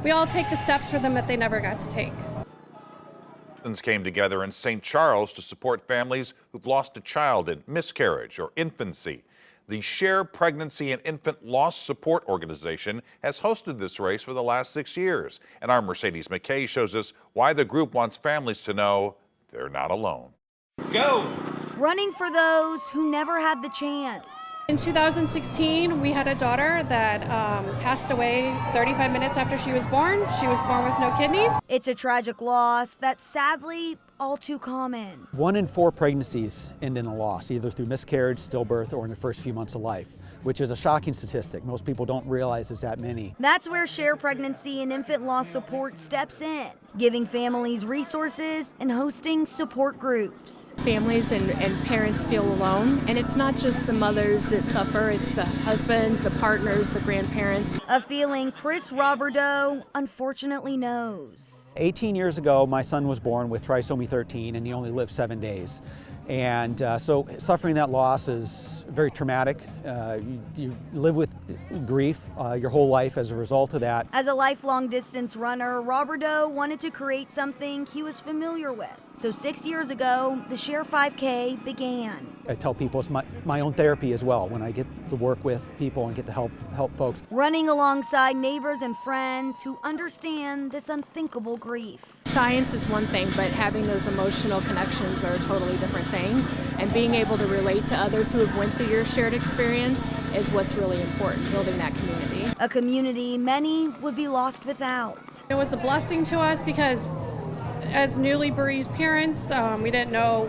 We all take the steps for them that they never got to take. Came together in St. Charles to support families who've lost a child in miscarriage or infancy. The Share Pregnancy and Infant Loss Support Organization has hosted this race for the last 6 years. And our Mercedes McKay shows us why the group wants families to know they're not alone. Go! Running for those who never had the chance. In 2016, we had a daughter that passed away 35 minutes after she was born. She was born with no kidneys. It's a tragic loss that's sadly all too common. 1 in 4 pregnancies end in a loss, either through miscarriage, stillbirth, or in the first few months of life, which is a shocking statistic. Most people don't realize it's that many. That's where Share Pregnancy and Infant Loss Support steps in, giving families resources and hosting support groups. Families and parents feel alone, and it's not just the mothers that suffer, it's the husbands, the partners, the grandparents. A feeling Chris Roberdeau unfortunately knows. 18 years ago, my son was born with trisomy 13, and he only lived 7 days. And so suffering that loss is very traumatic. You live with grief your whole life as a result of that. As a lifelong distance runner, Roberdeau wanted to create something he was familiar with. So 6 years ago, the Share 5K began. I tell people it's my own therapy as well when I get to work with people and get to help folks. Running alongside neighbors and friends who understand this unthinkable grief. Science is one thing, but having those emotional connections are a totally different thing. And being able to relate to others who have went through your shared experience is what's really important, building that community. A community many would be lost without. It was a blessing to us because as newly bereaved parents, we didn't know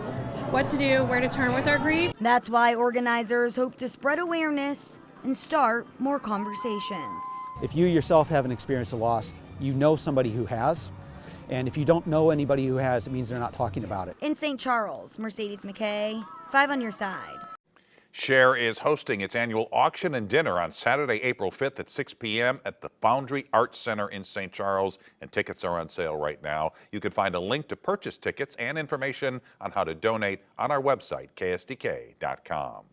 what to do, where to turn with our grief. That's why organizers hope to spread awareness and start more conversations. If you yourself haven't experienced a loss, you know somebody who has. And if you don't know anybody who has, it means they're not talking about it. In St. Charles, Mercedes McKay, 5 on your side. Share is hosting its annual auction and dinner on Saturday, April 5th at 6 p.m. at the Foundry Arts Center in St. Charles, and tickets are on sale right now. You can find a link to purchase tickets and information on how to donate on our website, ksdk.com.